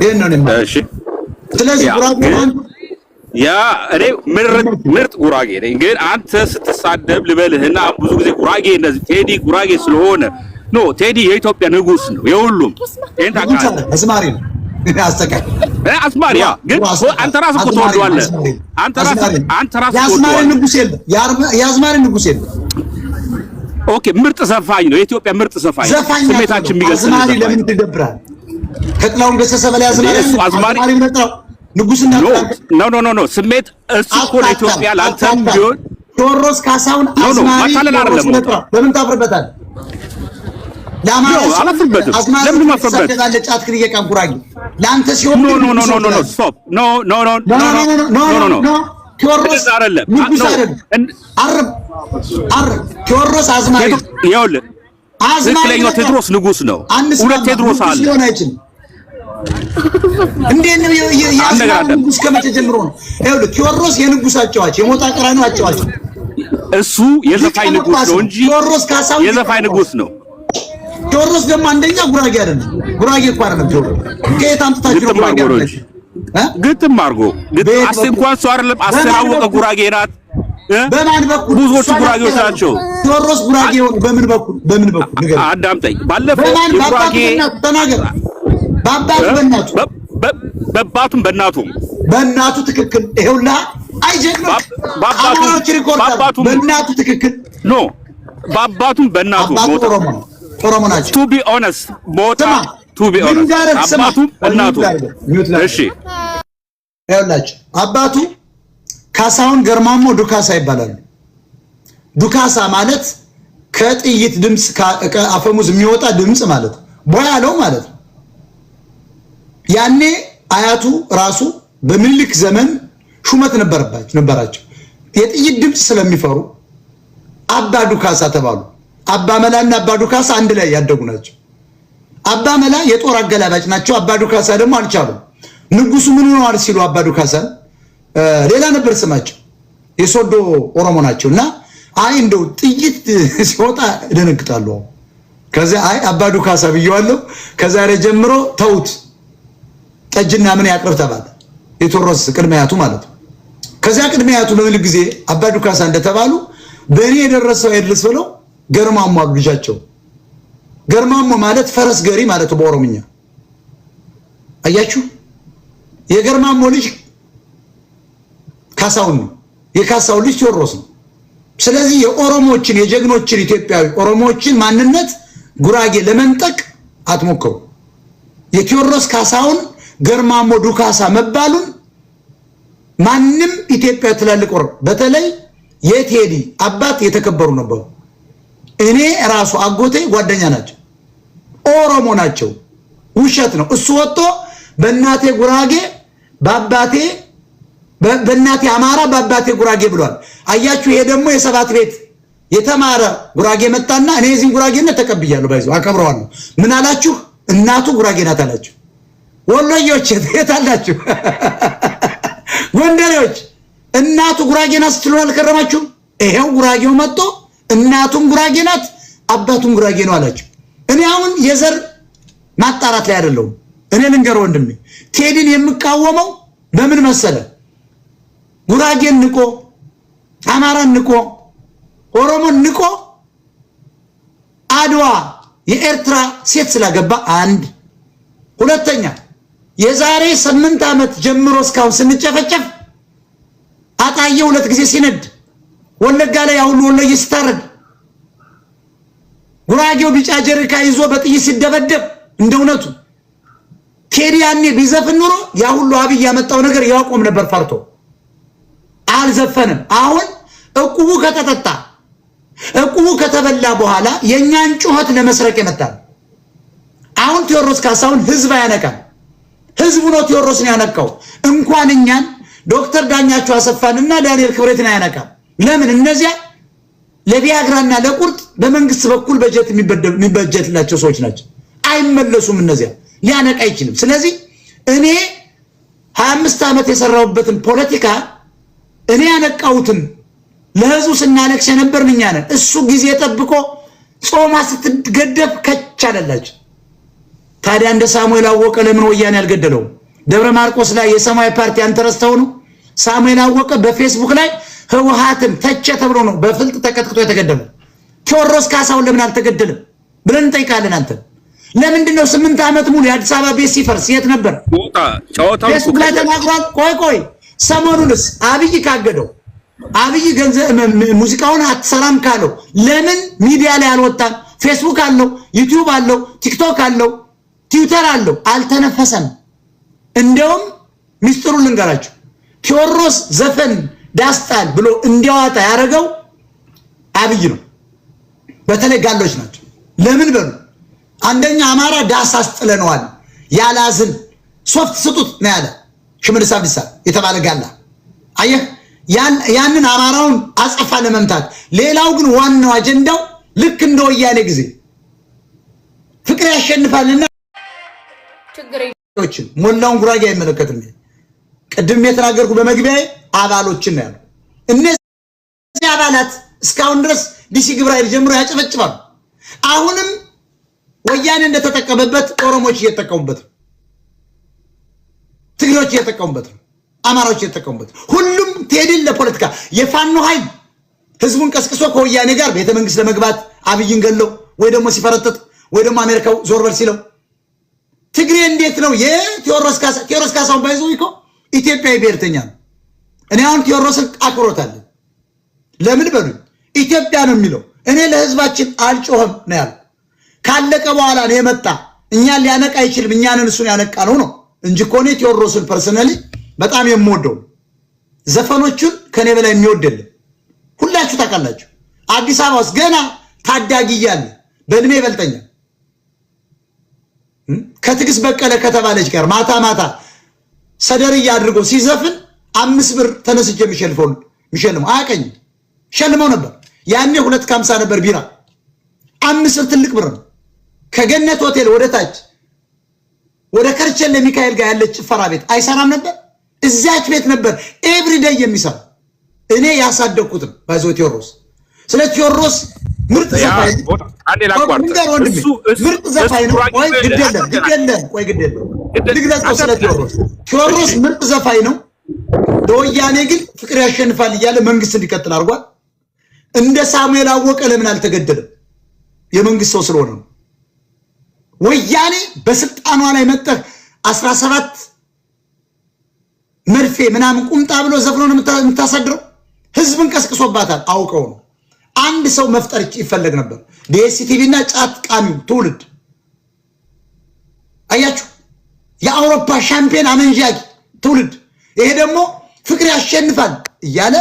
ይሄን ነው እሺ ስለዚህ ጉራጌ ያ እኔ ምርጥ ጉራጌ ነኝ ግን አንተ ስትሳደብ ልበልህና ብዙ ጊዜ ጉራጌ እንደዚህ ቴዲ ጉራጌ ስለሆነ ኖ ቴዲ የኢትዮጵያ ንጉስ ነው የሁሉም እንታ ቃል አስማሪ ነው አስተካክ አስማሪ ያ ግን አንተ ራስህ እኮ ተወደዋለህ አንተ ራስህ የአስማሪ ንጉስ የለም የአስማሪ ንጉስ የለም ኦኬ ምርጥ ዘፋኝ ነው የኢትዮጵያ ምርጥ ዘፋኝ ስሜታችን የሚገልጽ አስማሪ ለምን ትደብራለህ ከጥላውን ገሰሰ በላይ አስማሪ ነው ንጉስና ኖ ስሜት እሱ እኮ ለኢትዮጵያ ላንተም ቢሆን ቴዎድሮስ ካሳሁን አስማሪ ለምን ታፍርበታል ለማለት አላፍርበትም ለምን ማፍርበት ለጫት ክሪየ ቃን ጉራጌ ላንተ ሲሆን ኖ ስቶፕ ኖ ቴዎድሮስ አይደለም ንጉስ አይደለም አርብ ቴዎድሮስ አስማሪ ይኸውልህ ትክክለኛው ቴዎድሮስ ንጉስ ነው ሁለት ቴዎድሮስ አለ ሊሆን አይችልም እንዴት ነው የአስማሪ ንጉስ ከመቼ ጀምሮ ነው ይኸውልህ ቴዎድሮስ የንጉስ አጫዋች የሞጣ ቀራኒው አጫዋች እሱ የዘፋኝ ንጉስ ነው እንጂ ቴዎድሮስ ካሳሁን የዘፋኝ ንጉስ ነው ቴዎድሮስ ደግሞ አንደኛ ጉራጌ አይደለም ጉራጌ እኮ አይደለም ቴዎድሮስ ከየት አምጥታችሁ ጉራጌ አይደለም ግጥም አድርጎ ግጥም እንኳን ሰው አይደለም አስተላወቀ ጉራጌ ናት በማን በኩል ብዙዎቹ ጉራጌዎች ናቸው ቴዎድሮስ ጉራጌ በምን በኩል ንገር አዳምጠኝ ባለፈው ጉራጌ ተናገር በአባቱም በእናቱ ትክክል ይኸውልህ አይጀግንም በእናቱ ትክክል ኖ በአባቱም በእናቱ ኦሮሞ ናቸው ቱ ቢ ኦነስት ሞታ ቱ ቢ ኦነስት አባቱም እናቱ እሺ ይኸውላችሁ አባቱ ካሳሁን ገርማሞ ዱካሳ ይባላሉ ዱካሳ ማለት ከጥይት ድምጽ ከአፈሙዝ የሚወጣ ድምጽ ማለት ቦያለው ማለት ያኔ አያቱ ራሱ በምኒልክ ዘመን ሹመት ነበራቸው የጥይት ድምጽ ስለሚፈሩ አባ ዱካሳ ተባሉ አባ መላና አባ ዱካሳ አንድ ላይ ያደጉ ናቸው አባ መላ የጦር አገላባጭ ናቸው አባ ዱካሳ ደግሞ አልቻሉም ንጉሱ ምን ሆነዋል ሲሉ አባ ዱካሳ ሌላ ነበር ስማቸው የሶዶ ኦሮሞ ናቸውና አይ እንደው ጥይት ሲወጣ ደነግጣሉ ከዛ አይ አባ ዱካሳ ብየዋለሁ ከዛሬ ጀምሮ ተውት ጠጅና ምን ያቅርብ ተባለ የቴዎድሮስ ቅድሚያቱ ማለት ነው ከዛ ቅድሚያቱ በምን ጊዜ አባ ዱካሳ እንደተባሉ በእኔ የደረሰው አይደልስ ብለው ገርማሞ አግጃቸው ገርማሞ ማለት ፈረስ ገሪ ማለት በኦሮምኛ አያችሁ የገርማሞ ልጅ ካሳሁን ነው የካሳሁን ልጅ ቴዎድሮስ ነው ስለዚህ የኦሮሞችን የጀግኖችን ኢትዮጵያዊ ኦሮሞችን ማንነት ጉራጌ ለመንጠቅ አትሞክሩ የቴዎድሮስ ካሳሁን ገርማሞ ዱካሳ መባሉን ማንንም ኢትዮጵያ ትላልቅ ወር በተለይ የቴዲ አባት የተከበሩ ነበሩ እኔ ራሱ አጎቴ ጓደኛ ናቸው ኦሮሞ ናቸው ውሸት ነው እሱ ወጥቶ በእናቴ ጉራጌ በአባቴ በእናቴ አማራ በአባቴ ጉራጌ ብሏል አያችሁ ይሄ ደግሞ የሰባት ቤት የተማረ ጉራጌ መጣና እኔ እዚህ ጉራጌነት ተቀብያለሁ ባይዞ አከብረዋለሁ ምን አላችሁ እናቱ ጉራጌ ናት አላችሁ ወሎዮች የት አላችሁ ጎንደሬዎች እናቱ ጉራጌ ናት ስትሉ አልከረማችሁ ይሄው ጉራጌው መጥቶ እናቱም ጉራጌ ናት አባቱም ጉራጌ ነው አላችሁ እኔ አሁን የዘር ማጣራት ላይ አይደለም እኔ ልንገር ወንድሜ ቴዲን የምቃወመው በምን መሰለ ጉራጌን ንቆ አማራን ንቆ ኦሮሞን ንቆ አድዋ የኤርትራ ሴት ስላገባ አንድ ሁለተኛ የዛሬ 8 ዓመት ጀምሮ እስካሁን ስንጨፈጨፍ አጣየ ሁለት ጊዜ ሲነድ ወለጋ ላይ ያሁሉ ወለየ ሲታረድ ጉራጌው ቢጫ ጀሪካ ይዞ በጥይት ሲደበደብ እንደውነቱ ቴዲ ያኔ ቢዘፍን ኑሮ ያ ሁሉ አብይ ያመጣው ነገር ያቆም ነበር ፈርቶ አልዘፈንም አሁን እቁቡ ከተጠጣ እቁቡ ከተበላ በኋላ የኛን ጩኸት ለመስረቅ ይመጣል አሁን ቴዎድሮስ ካሳሁን ህዝብ ያነቃል ህዝቡ ነው ቴዎድሮስን ያነቃው እንኳን እኛን ዶክተር ዳኛቸው አሰፋንና ዳንኤል ክብረትን ያነቃል ለምን እነዚያ ለቢያግራና ለቁርጥ በመንግስት በኩል በጀት የሚበጀትላቸው ሰዎች ናቸው አይመለሱም እነዚያ ሊያነቃ አይችልም ስለዚህ እኔ 25 ዓመት የሰራውበትን ፖለቲካ እኔ ያነቃውትን ለህዝቡ ስናለቅስ የነበርን እኛ ነን እሱ ጊዜ ጠብቆ ጾማ ስትገደፍ ከቻለላችሁ ታዲያ እንደ ሳሙኤል አወቀ ለምን ወያኔ ያልገደለው? ደብረ ማርቆስ ላይ የሰማያዊ ፓርቲ አንተረስተው ነው። ሳሙኤል አወቀ በፌስቡክ ላይ ህወሓትን ተቸ ተብሎ ነው በፍልጥ ተቀጥቅጦ የተገደለው። ቴዎድሮስ ካሳሁን ለምን አልተገደለም ብለን እንጠይቃለን። አንተ ለምንድን ነው 8 ዓመት ሙሉ የአዲስ አበባ ቤት ሲፈርስ የት ነበር? ፌስቡክ ላይ ተናግሯል። ቆይ ሰሞኑንስ አብይ ካገደው አብይ ገንዘብ ሙዚቃውን አትሰራም ካለው ለምን ሚዲያ ላይ አልወጣም? ፌስቡክ አለው፣ ዩቲዩብ አለው፣ ቲክቶክ አለው፣ ትዊተር አለው፣ አልተነፈሰም። እንደውም ሚስጥሩን ልንገራችሁ። ቴዎድሮስ ዘፈን ዳስጣል ብሎ እንዲያወጣ ያደረገው አብይ ነው። በተለይ ጋሎች ናቸው። ለምን በሉ አንደኛ አማራ ዳስ አስጥለነዋል ያላዝን ሶፍት ስጡት ነው ያለ ሽመልስ አብዲሳ የተባለ ጋላ። አየህ ያንን አማራውን አጸፋ ለመምታት። ሌላው ግን ዋናው አጀንዳው ልክ እንደ ወያኔ ጊዜ ፍቅር ያሸንፋልና ችግሮችን ሞላውን ጉራጌ አይመለከትም። ቅድም የተናገርኩ በመግቢያዬ አባሎችን ነው ያለው። እነዚህ አባላት እስካሁን ድረስ ዲሲ ግብረ ኃይል ጀምሮ ያጨበጭባሉ። አሁንም ወያኔ እንደተጠቀመበት ኦሮሞች እየተጠቀሙበት ነው፣ ትግሬዎች እየተጠቀሙበት ነው፣ አማራዎች እየተጠቀሙበት ነው። ሁሉም ቴዲን ለፖለቲካ የፋኖ ኃይል ህዝቡን ቀስቅሶ ከወያኔ ጋር ቤተ መንግስት ለመግባት አብይን ገለው ወይ ደግሞ ሲፈረጥጥ ወይ ደግሞ አሜሪካው ዞር በል ሲለው ትግሬ እንዴት ነው ቴዎድሮስ ካሳሁን ባይዘው እኮ ኢትዮጵያዊ ብሔርተኛ ነው። እኔ አሁን ቴዎድሮስን አክብሮታለሁ። ለምን በሉ ኢትዮጵያ ነው የሚለው። እኔ ለህዝባችን አልጮህም ነው ያለው። ካለቀ በኋላ ነው የመጣ እኛን ሊያነቃ አይችልም፣ እኛንን እሱን ያነቃ ነው እንጂ እኮ እኔ ቴዎድሮስን ፐርሰናሊ በጣም የምወደው ዘፈኖቹን ከኔ በላይ የሚወድ የለም። ሁላችሁ ታውቃላችሁ። አዲስ አበባ ውስጥ ገና ታዳጊ እያለ በእድሜ ይበልጠኛል ከትግስት በቀለ ከተባለች ጋር ማታ ማታ ሰደርያ አድርጎ ሲዘፍን 5 ብር ተነስቼ የሚሸልመው አያቀኝም። ሸልመው ነበር ያኔ 250 ነበር ቢራ፣ 5 ብር ትልቅ ብር ነው። ከገነት ሆቴል ወደ ታች ወደ ከርቸሌ ሚካኤል ጋር ያለች ጭፈራ ቤት አይሰራም ነበር። እዛች ቤት ነበር ኤቭሪዴይ የሚሰራ። እኔ ያሳደግኩት ነው ባይዘው ቴዎድሮስ። ስለ ቴዎድሮስ ምርጥ ዘፋኝ ምርጥ ዘፋኝ ነው። ቆይ ግደለም ልግለጸው። ስለ ቴዎድሮስ ምርጥ ዘፋኝ ነው። ለወያኔ ግን ፍቅር ያሸንፋል እያለ መንግስት እንዲቀጥል አድርጓል። እንደ ሳሙኤል አወቀ ለምን አልተገደለም? የመንግስት ሰው ስለሆነ ነው። ወያኔ በስልጣኗ ላይ መጠህ 17 መርፌ ምናምን ቁምጣ ብሎ ዘፍኖ ነው የምታሳድረው። ህዝብን ቀስቅሶባታል። አውቀው ነው። አንድ ሰው መፍጠር ይፈለግ ነበር። ዲኤስቲቪ እና ጫት ቃሚው ትውልድ አያችሁ፣ የአውሮፓ ሻምፒዮን አመንዣጊ ትውልድ። ይሄ ደግሞ ፍቅር ያሸንፋል እያለ